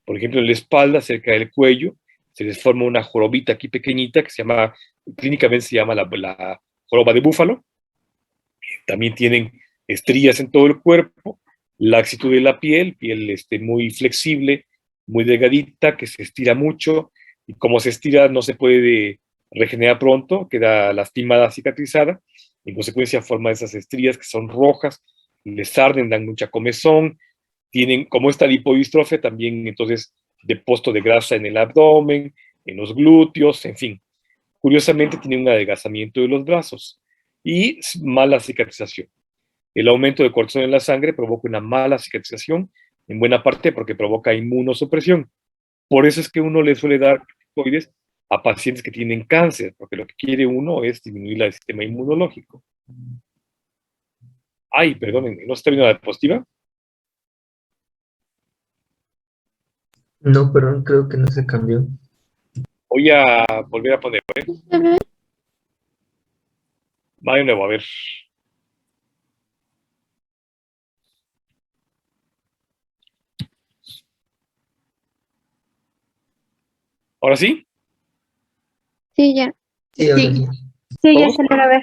A: Por ejemplo, en la espalda, cerca del cuello, se les forma una jorobita aquí pequeñita que se llama, clínicamente se llama la joroba de búfalo. También tienen estrías en todo el cuerpo, laxitud de la piel muy flexible, muy delgadita, que se estira mucho, y como se estira no se puede regenerar pronto, queda lastimada, cicatrizada, en consecuencia forma esas estrías que son rojas, les arden, dan mucha comezón, tienen como esta lipodistrofia también entonces depósito de grasa en el abdomen, en los glúteos, en fin. Curiosamente tienen un adelgazamiento de los brazos y mala cicatrización. El aumento de cortisol en la sangre provoca una mala cicatrización, en buena parte porque provoca inmunosupresión. Por eso es que uno le suele dar corticoides a pacientes que tienen cáncer, porque lo que quiere uno es disminuir el sistema inmunológico. Ay, perdónenme, ¿no está viendo la diapositiva?
D: No, pero creo que no se cambió.
A: Voy a volver a poner, ¿eh? Va de nuevo, a ver. ¿Ahora sí?
B: Sí, ya.
D: Sí, ahora
B: Sí,
D: sí.
B: sí, ya
A: ¿Todos?
B: se logra ver.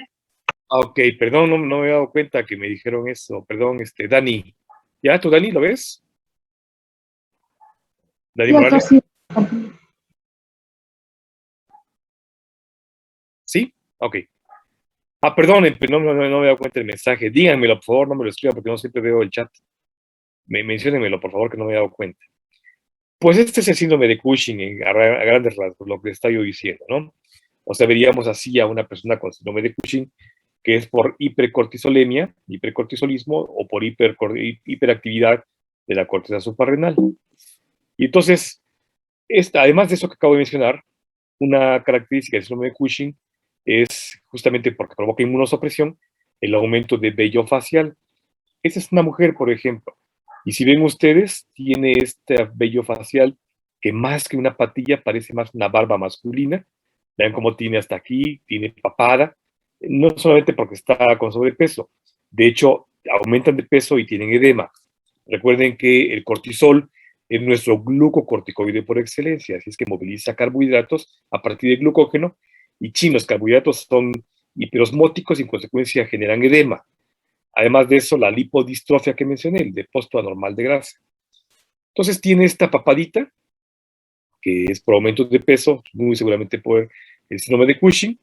A: Ok, perdón, no me he dado cuenta que me dijeron eso. Perdón, Dani. ¿Ya? ¿Tú, Dani, lo ves? ¿Dani
D: Sí, acá
A: Morales?
D: sí.
A: ¿Sí? Ok. Ah, perdón, no me he dado cuenta del mensaje. Díganmelo, por favor, no me lo escriban porque no siempre veo el chat. Menciónenmelo, por favor, que no me he dado cuenta. Pues este es el síndrome de Cushing a grandes rasgos, lo que está yo diciendo, ¿no? O sea, veríamos así a una persona con síndrome de Cushing, que es por hipercortisolemia, hipercortisolismo o por hiperactividad de la corteza suprarrenal. Y entonces, además de eso que acabo de mencionar, una característica del síndrome de Cushing es justamente porque provoca inmunosupresión, el aumento de vello facial. Esa es una mujer, por ejemplo. Y si ven ustedes, tiene este vello facial que más que una patilla parece más una barba masculina. Vean cómo tiene hasta aquí, tiene papada. No solamente porque está con sobrepeso. De hecho, aumentan de peso y tienen edema. Recuerden que el cortisol es nuestro glucocorticoide por excelencia, así es que moviliza carbohidratos a partir de glucógeno y los carbohidratos son hiperosmóticos y en consecuencia generan edema. Además de eso, la lipodistrofia que mencioné, el depósito anormal de grasa. Entonces tiene esta papadita, que es por aumento de peso, muy seguramente por el síndrome de Cushing.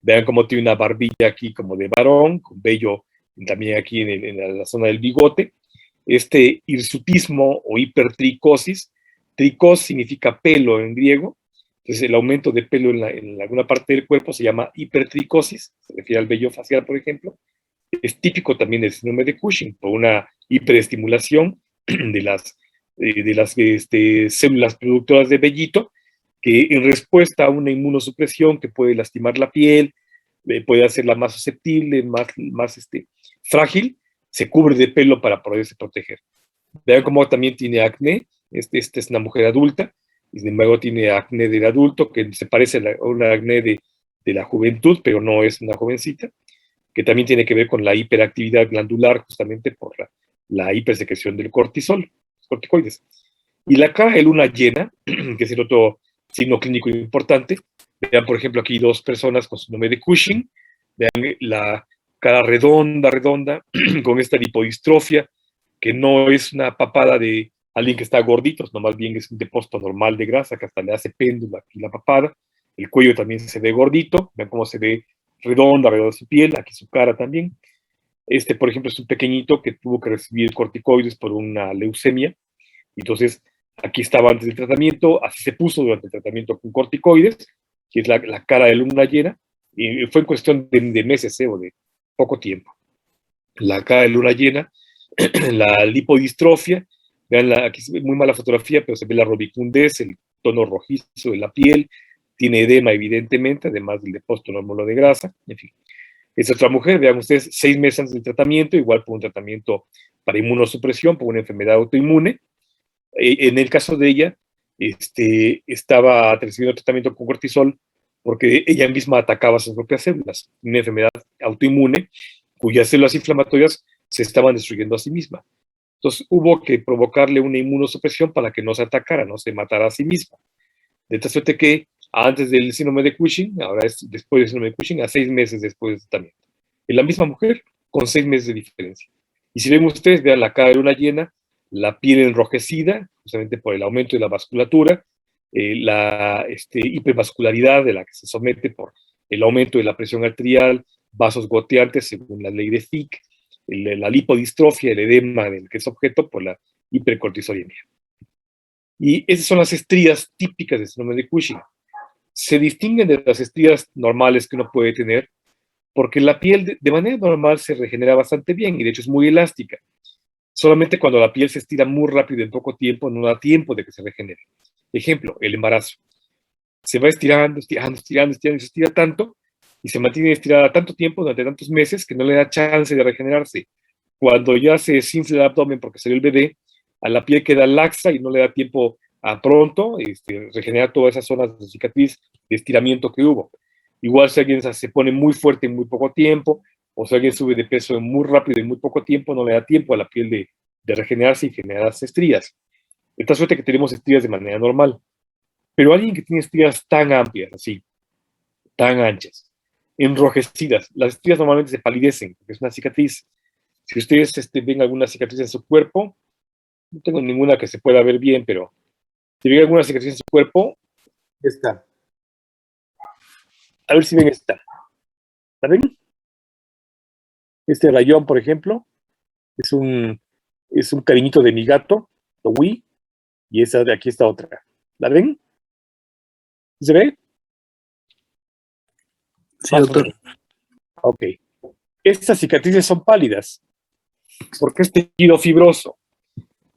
A: Vean cómo tiene una barbilla aquí como de varón, con vello también aquí en la zona del bigote. Este hirsutismo o hipertricosis, tricos significa pelo en griego, entonces el aumento de pelo en alguna parte del cuerpo se llama hipertricosis, se refiere al vello facial, por ejemplo. Es típico también del síndrome de Cushing, por una hiperestimulación de las células productoras de vellito, que en respuesta a una inmunosupresión que puede lastimar la piel, puede hacerla más susceptible, más frágil, se cubre de pelo para poderse proteger. Vean cómo también tiene acné, esta es una mujer adulta, y sin embargo tiene acné del adulto, que se parece a una acné de la juventud, pero no es una jovencita, que también tiene que ver con la hiperactividad glandular, justamente por la hipersecreción del cortisol, corticoides. Y la cara de luna llena, que es el otro signo clínico importante, vean, por ejemplo, aquí dos personas con síndrome de Cushing, vean la cara redonda, con esta lipodistrofia, que no es una papada de alguien que está gordito, no más bien es un depósito normal de grasa, que hasta le hace péndulo aquí la papada. El cuello también se ve gordito, vean cómo se ve redonda su piel, aquí su cara también. Por ejemplo, es un pequeñito que tuvo que recibir corticoides por una leucemia. Entonces, aquí estaba antes del tratamiento, así se puso durante el tratamiento con corticoides, que es la cara de luna llena, y fue en cuestión de meses o de poco tiempo. La cara de luna llena, la lipodistrofia, vean, aquí se ve muy mala fotografía, pero se ve la robicundez, el tono rojizo de la piel, tiene edema evidentemente, además del depósito normal de grasa, en fin. Es otra mujer, vean ustedes, 6 meses antes del tratamiento, igual por un tratamiento para inmunosupresión, por una enfermedad autoinmune. En el caso de ella, estaba recibiendo tratamiento con cortisol porque ella misma atacaba sus propias células, una enfermedad autoinmune cuyas células inflamatorias se estaban destruyendo a sí misma. Entonces hubo que provocarle una inmunosupresión para que no se atacara, no se matara a sí misma. De tal suerte que antes del síndrome de Cushing, ahora es después del síndrome de Cushing, a 6 meses después del tratamiento. Es la misma mujer con 6 meses de diferencia. Y si ven ustedes, vean la cara de luna llena, la piel enrojecida, justamente por el aumento de la vasculatura, la hipervascularidad de la que se somete por el aumento de la presión arterial, vasos goteantes según la ley de Fick, la lipodistrofia, el edema del que es objeto por la hipercortisolemia. Y esas son las estrías típicas del síndrome de Cushing. Se distinguen de las estrías normales que uno puede tener porque la piel de manera normal se regenera bastante bien y de hecho es muy elástica. Solamente cuando la piel se estira muy rápido en poco tiempo, no da tiempo de que se regenere. Ejemplo, el embarazo. Se va estirando, se estira tanto y se mantiene estirada tanto tiempo durante tantos meses que no le da chance de regenerarse. Cuando ya se desinfla el abdomen porque salió el bebé, a la piel queda laxa y no le da tiempo a pronto regenerar todas esas zonas de cicatriz, de estiramiento que hubo. Igual si alguien se pone muy fuerte en muy poco tiempo, o si alguien sube de peso muy rápido en muy poco tiempo, no le da tiempo a la piel de regenerarse y generar estrías. Esta suerte que tenemos estrías de manera normal. Pero alguien que tiene estrías tan amplias, así, tan anchas, enrojecidas. Las estrías normalmente se palidecen, porque es una cicatriz. Si ustedes ven alguna cicatriz en su cuerpo, no tengo ninguna que se pueda ver bien, pero si ven alguna cicatriz en su cuerpo, esta. A ver si ven esta. ¿La ven? Este rayón, por ejemplo, es un cariñito de mi gato, Louis, y esa de aquí está otra. ¿La ven? ¿Se ve?
D: Sí, doctor.
A: Ok. Estas cicatrices son pálidas, porque es tejido fibroso.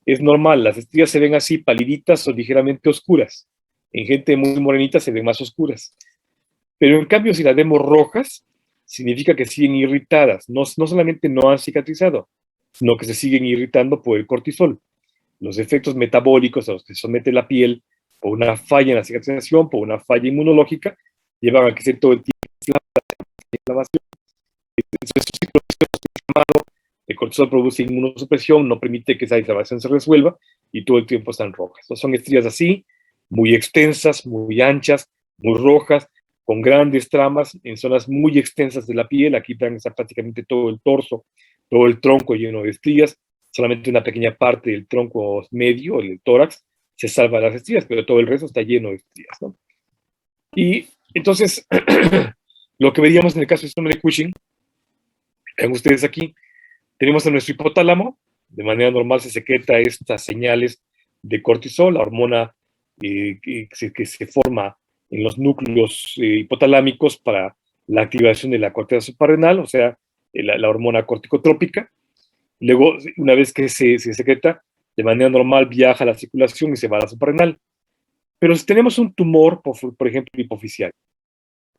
A: Es normal, las estrías se ven así, paliditas o ligeramente oscuras. En gente muy morenita se ven más oscuras. Pero en cambio, si las vemos rojas, significa que siguen irritadas. No solamente no han cicatrizado, sino que se siguen irritando por el cortisol. Los efectos metabólicos a los que se somete la piel por una falla en la cicatrización, por una falla inmunológica, llevan a que esté todo el tiempo inflamación. El cortisol produce inmunosupresión, no permite que esa inflamación se resuelva y todo el tiempo están rojas. Entonces, son estrías así, muy extensas, muy anchas, muy rojas, con grandes tramas en zonas muy extensas de la piel. Aquí está prácticamente todo el torso, todo el tronco lleno de estrías. Solamente una pequeña parte del tronco medio, el tórax, se salva de las estrías, pero todo el resto está lleno de estrías, ¿no? Y entonces, lo que veríamos en el caso del síndrome de Cushing, vean ustedes aquí, tenemos a nuestro hipotálamo, de manera normal se secreta estas señales de cortisol, la hormona que se forma en los núcleos hipotalámicos para la activación de la corteza suprarrenal, o sea, la hormona corticotrópica. Luego, una vez que se secreta, de manera normal viaja a la circulación y se va a la suprarrenal. Pero si tenemos un tumor, por ejemplo, hipoficial,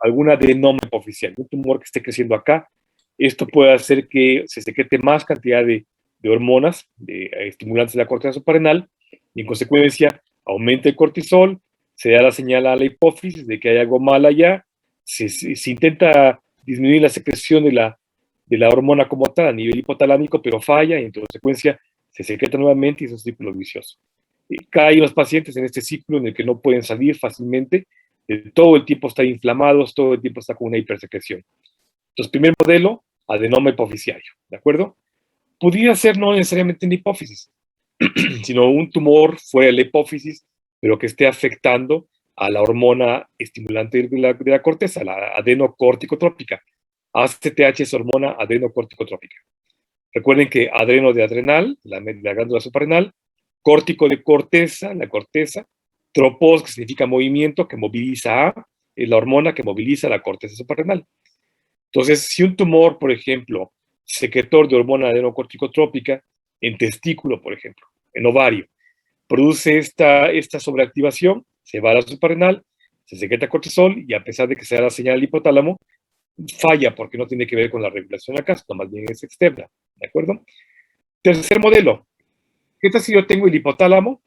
A: alguna adenoma hipoficial, un tumor que esté creciendo acá, esto puede hacer que se secrete más cantidad de hormonas, de estimulantes de la corteza suprarrenal, y en consecuencia aumenta el cortisol, se da la señal a la hipófisis de que hay algo mal allá, se intenta disminuir la secreción de la hormona como tal a nivel hipotalámico, pero falla, y en consecuencia se secreta nuevamente y es un círculo vicioso. Caen los pacientes en este ciclo en el que no pueden salir fácilmente, todo el tiempo están inflamados, todo el tiempo está con una hipersecreción. Entonces, primer modelo, adenoma hipofisiario, ¿de acuerdo? Pudiera ser no necesariamente una hipófisis, sino un tumor fuera de la hipófisis, pero que esté afectando a la hormona estimulante de la corteza, la adenocorticotrópica. ACTH es hormona adenocorticotrópica. Recuerden que adreno de adrenal, la glándula suprarrenal, córtico de corteza, la corteza, tropos, que significa movimiento, que moviliza A, es la hormona que moviliza la corteza suprarrenal. Entonces, si un tumor, por ejemplo, secretor de hormona adenocorticotrópica, en testículo, por ejemplo, en ovario, produce esta sobreactivación, se va a la suprarrenal, se secreta cortisol y a pesar de que se da la señal al hipotálamo, falla porque no tiene que ver con la regulación acá, sino más bien es externa, ¿de acuerdo? Tercer modelo, ¿qué tal si yo tengo el hipotálamo?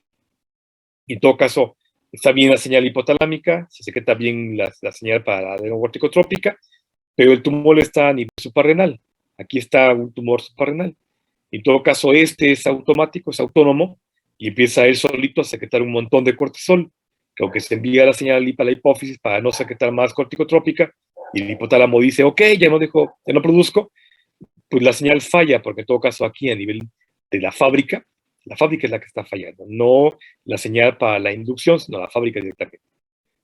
A: Y en todo caso, está bien la señal hipotalámica, se secreta bien la señal para la adenocorticotrópica, pero el tumor está a nivel suprarrenal. Aquí está un tumor suprarrenal. En todo caso, este es automático, es autónomo, y empieza él solito a secretar un montón de cortisol, que aunque se envía la señal a la hipófisis para no secretar más corticotrópica, y el hipotálamo dice, ok, ya no produzco, pues la señal falla, porque en todo caso aquí a nivel de la fábrica es la que está fallando, no la señal para la inducción, sino la fábrica directamente.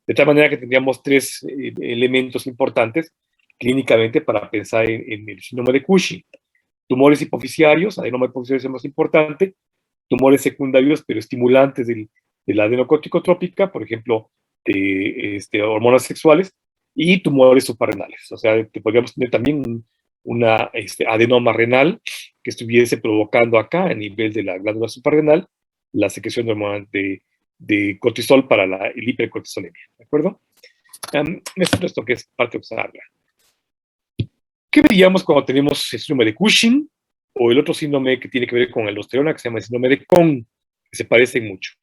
A: De tal manera que tendríamos tres elementos importantes clínicamente para pensar en el síndrome de Cushing. Tumores hipoficiarios, adenoma hipoficiario es el más importante, tumores secundarios, pero estimulantes de la adenocorticotrópica, por ejemplo, de hormonas sexuales, y tumores suprarrenales. O sea, podríamos tener también una adenoma renal que estuviese provocando acá, a nivel de la glándula suprarrenal, la secreción de hormonas de cortisol para la hipercortisolemia. ¿De acuerdo? Esto que es parte observable. ¿Qué veríamos cuando tenemos el síndrome de Cushing o el otro síndrome que tiene que ver con aldosterona, que se llama el síndrome de Cohn, que se parecen mucho?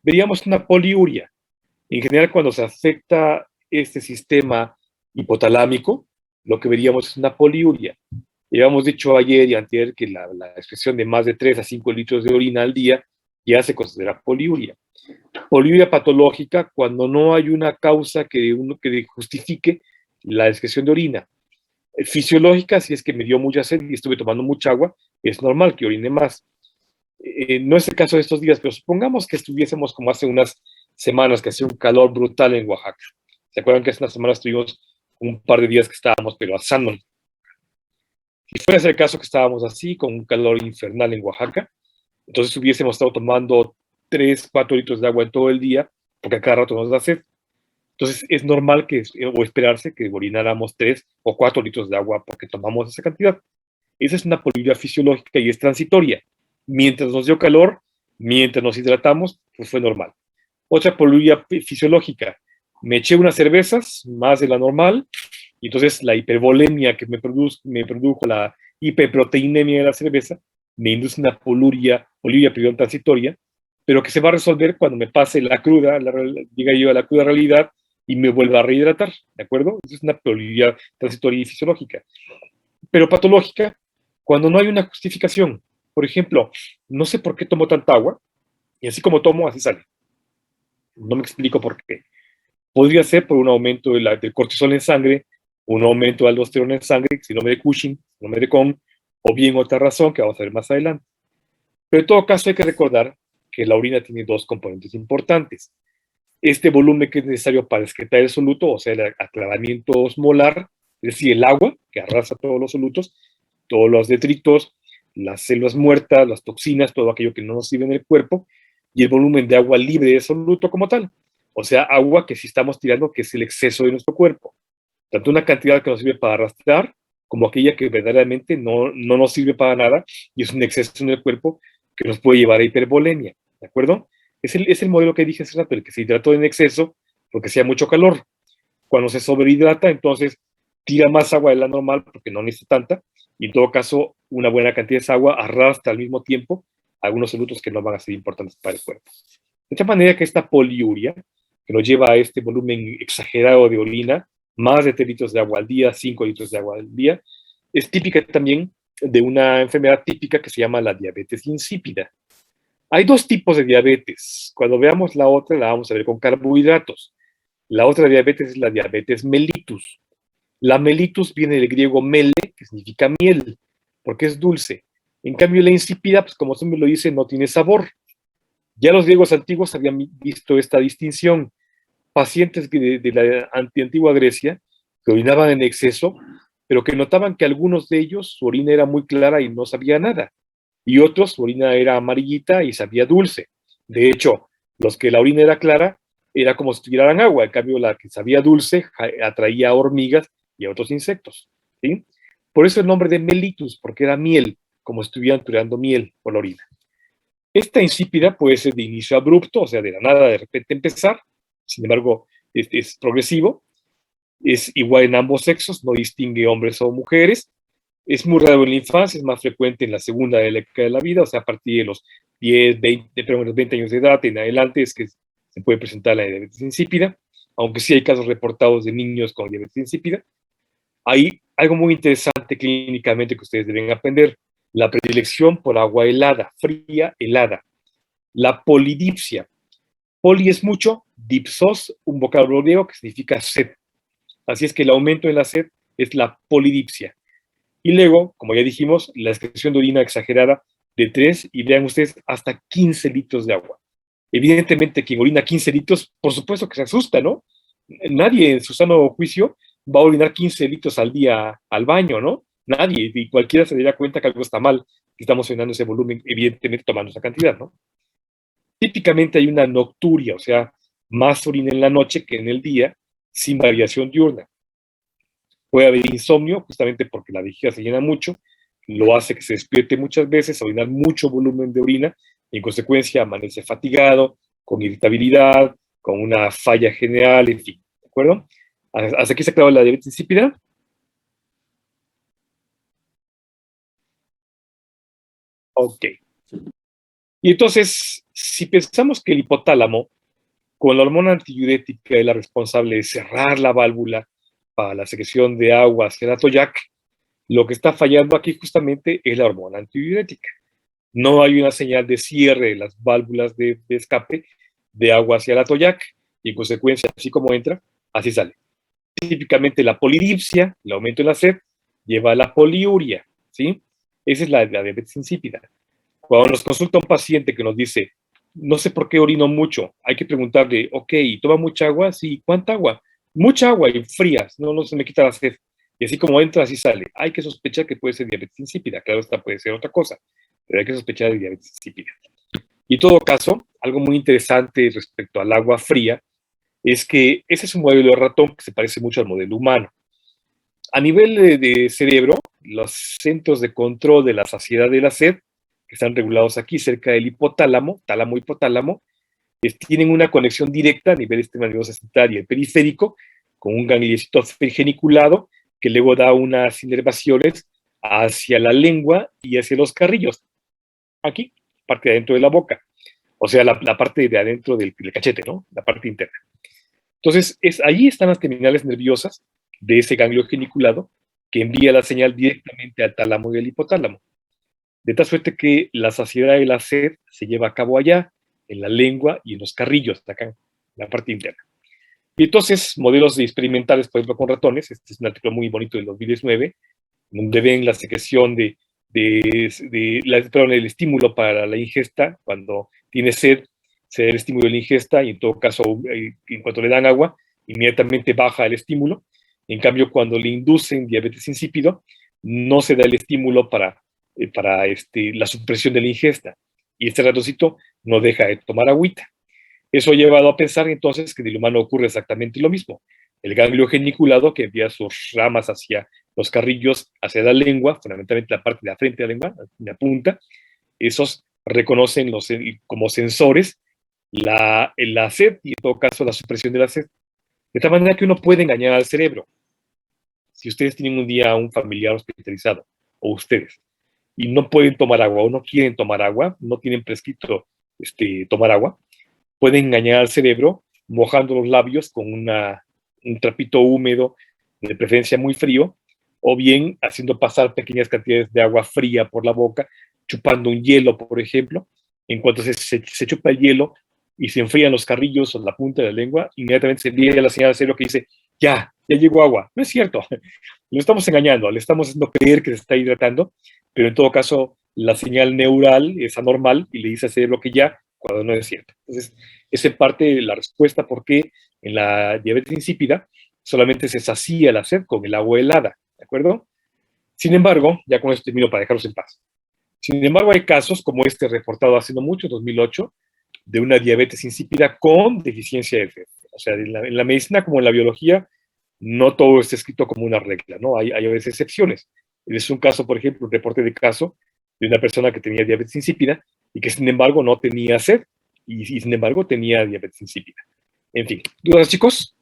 A: Veríamos una poliuria. En general, cuando se afecta este sistema hipotalámico, lo que veríamos es una poliuria. Ya hemos dicho ayer y anterior que la expresión de más de 3 a 5 litros de orina al día ya se considera poliuria. Poliuria patológica cuando no hay una causa que justifique la excreción de orina. Fisiológica, si es que me dio mucha sed y estuve tomando mucha agua, es normal que orine más. No es el caso de estos días, pero supongamos que estuviésemos como hace unas semanas, que hacía un calor brutal en Oaxaca. ¿Se acuerdan que hace unas semanas tuvimos un par de días que estábamos, pero asándonos? Si fuera ese el caso que estábamos así, con un calor infernal en Oaxaca, entonces hubiésemos estado tomando 3, 4 litros de agua en todo el día, porque a cada rato nos da sed. Entonces es normal que, o esperarse que orináramos 3 o 4 litros de agua porque tomamos esa cantidad. Esa es una poliuria fisiológica y es transitoria. Mientras nos dio calor, mientras nos hidratamos, pues fue normal. Otra poliuria fisiológica, me eché unas cervezas, más de la normal, y entonces la hipervolemia que me produjo la hiperproteinemia de la cerveza, me induce una poliuria transitoria, pero que se va a resolver cuando me pase la cruda, diga yo a la cruda realidad, y me vuelva a rehidratar, ¿de acuerdo? Esa es una poliuria transitoria y fisiológica. Pero patológica, cuando no hay una justificación. Por ejemplo, no sé por qué tomo tanta agua, y así como tomo, así sale. No me explico por qué. Podría ser por un aumento del cortisol en sangre, un aumento de aldosterona en sangre, síndrome de Cushing, síndrome de Cohn, o bien otra razón que vamos a ver más adelante. Pero en todo caso hay que recordar que la orina tiene dos componentes importantes. Este volumen que es necesario para excretar el soluto, o sea, el aclaramiento osmolar, es decir, el agua que arrasa todos los solutos, todos los detritos, las células muertas, las toxinas, todo aquello que no nos sirve en el cuerpo, y el volumen de agua libre de soluto como tal. O sea, agua que sí estamos tirando, que es el exceso de nuestro cuerpo. Tanto una cantidad que nos sirve para arrastrar, como aquella que verdaderamente no nos sirve para nada, y es un exceso en el cuerpo que nos puede llevar a hipervolemia, ¿de acuerdo? Es el modelo que dije hace rato, el que se hidrató en exceso porque hacía mucho calor. Cuando se sobrehidrata, entonces tira más agua de la normal porque no necesita tanta, y en todo caso, una buena cantidad de agua arrastra al mismo tiempo algunos solutos que no van a ser importantes para el cuerpo. De tal manera que esta poliuria, que nos lleva a este volumen exagerado de orina, más de 3 litros de agua al día, 5 litros de agua al día, es típica también de una enfermedad típica que se llama la diabetes insípida. Hay dos tipos de diabetes. Cuando veamos la otra, la vamos a ver con carbohidratos. La otra diabetes es la diabetes mellitus. La mellitus viene del griego mele, que significa miel, porque es dulce. En cambio, la insípida, pues como siempre lo dice, no tiene sabor. Ya los griegos antiguos habían visto esta distinción. Pacientes de la antigua Grecia que orinaban en exceso, pero que notaban que algunos de ellos su orina era muy clara y no sabía nada, y otros su orina era amarillita y sabía dulce. De hecho, los que la orina era clara era como si tuvieran agua, en cambio la que sabía dulce atraía a hormigas y a otros insectos, ¿sí? Por eso el nombre de mellitus, porque era miel, como si estuvieran tirando miel por la orina. Esta insípida puede ser de inicio abrupto, o sea, de la nada de repente empezar, sin embargo, es progresivo, es igual en ambos sexos, no distingue hombres o mujeres, es muy raro en la infancia, es más frecuente en la segunda década de la vida, o sea, a partir de los 10, 20, perdón, los 20 años de edad en adelante es que se puede presentar la diabetes insípida, aunque sí hay casos reportados de niños con diabetes insípida. Hay algo muy interesante clínicamente que ustedes deben aprender, la predilección por agua helada, fría, helada. La polidipsia. Poli es mucho, dipsos, un vocablo griego que significa sed. Así es que el aumento en la sed es la polidipsia. Y luego, como ya dijimos, la excreción de orina exagerada de 3 y vean ustedes hasta 15 litros de agua. Evidentemente, quien orina 15 litros, por supuesto que se asusta, ¿no? Nadie en su sano juicio va a orinar 15 litros al día al baño, ¿no? Nadie, y cualquiera se daría cuenta que algo está mal, que estamos llenando ese volumen, evidentemente tomando esa cantidad, ¿no? Típicamente hay una nocturia, o sea, más orina en la noche que en el día, sin variación diurna. Puede haber insomnio, justamente porque la vejiga se llena mucho, lo hace que se despierte muchas veces, orinar mucho volumen de orina, y en consecuencia amanece fatigado, con irritabilidad, con una falla general, en fin, ¿de acuerdo? ¿Hasta aquí se acabó la diabetes insípida? Ok. Y entonces, si pensamos que el hipotálamo, con la hormona antidiurética, es la responsable de cerrar la válvula para la secreción de agua hacia la toyac, lo que está fallando aquí justamente es la hormona antidiurética. No hay una señal de cierre de las válvulas de escape de agua hacia la toyac, y en consecuencia, así como entra, así sale. típicamente la polidipsia, el aumento en la sed, lleva a la poliuria, ¿sí? Esa es la diabetes insípida. Cuando nos consulta un paciente que nos dice, no sé por qué orino mucho, hay que preguntarle, ok, ¿toma mucha agua? Sí, ¿cuánta agua? Mucha agua y frías, no se me quita la sed. Y así como entra, así sale. Hay que sospechar que puede ser diabetes insípida, claro, esta puede ser otra cosa, pero hay que sospechar de diabetes insípida. Y en todo caso, algo muy interesante respecto al agua fría es que ese es un modelo de ratón que se parece mucho al modelo humano. A nivel de cerebro, los centros de control de la saciedad de la sed, que están regulados aquí cerca del hipotálamo, tálamo-hipotálamo, tienen una conexión directa a nivel del sistema nervioso central y el periférico, con un gangliocito geniculado que luego da unas inervaciones hacia la lengua y hacia los carrillos. Aquí, parte de adentro de la boca. O sea, la parte de adentro del cachete, ¿no? La parte interna. Entonces, ahí están las terminales nerviosas de ese ganglio geniculado que envía la señal directamente al tálamo y al hipotálamo. De tal suerte que la saciedad y la sed se lleva a cabo allá, en la lengua y en los carrillos, acá, en la parte interna. Y entonces, modelos experimentales, por ejemplo, con ratones, este es un artículo muy bonito del 2019, donde ven la secreción el estímulo para la ingesta, cuando tiene sed, se da el estímulo de la ingesta, y en todo caso, en cuanto le dan agua, inmediatamente baja el estímulo. En cambio, cuando le inducen diabetes insípido, no se da el estímulo para la supresión de la ingesta, y este ratoncito no deja de tomar agüita. Eso ha llevado a pensar entonces que en el humano ocurre exactamente lo mismo. El ganglio geniculado que envía sus ramas hacia los carrillos, hacia la lengua, fundamentalmente la parte de la frente de la lengua, la punta, esos reconocen como sensores la sed y en todo caso la supresión de la sed. De tal manera que uno puede engañar al cerebro. Si ustedes tienen un día a un familiar hospitalizado, o ustedes, y no pueden tomar agua o no quieren tomar agua, no tienen prescrito tomar agua, pueden engañar al cerebro mojando los labios con un trapito húmedo, de preferencia muy frío, o bien haciendo pasar pequeñas cantidades de agua fría por la boca, chupando un hielo, por ejemplo. En cuanto se chupa el hielo y se enfrían los carrillos o la punta de la lengua, inmediatamente se envía la señal al cerebro que dice, ya llegó agua. No es cierto, lo estamos engañando, le estamos haciendo creer que se está hidratando, pero en todo caso la señal neural es anormal y le dice al cerebro que ya, cuando no es cierto. Entonces, esa es parte de la respuesta por qué en la diabetes insípida solamente se sacía la sed con el agua helada, ¿de acuerdo? Sin embargo, ya con esto termino para dejarlos en paz. Sin embargo, hay casos como este reportado hace no mucho, 2008, de una diabetes insípida con deficiencia de sed. O sea, en la medicina como en la biología, no todo está escrito como una regla, ¿no? Hay a veces excepciones. Es un caso, por ejemplo, un reporte de caso de una persona que tenía diabetes insípida y que sin embargo no tenía sed y sin embargo tenía diabetes insípida. En fin, ¿dudas, chicos?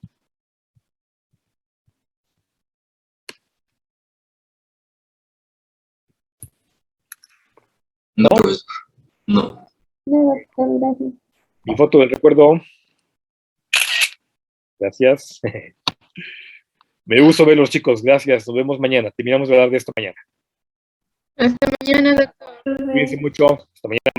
D: No, profesor. No.
C: No, doctor, gracias.
A: Mi foto del recuerdo. Gracias. Me gusta verlos, chicos. Gracias. Nos vemos mañana. Terminamos de hablar de esto mañana.
B: Hasta mañana, doctor.
A: Cuídense mucho. Hasta mañana.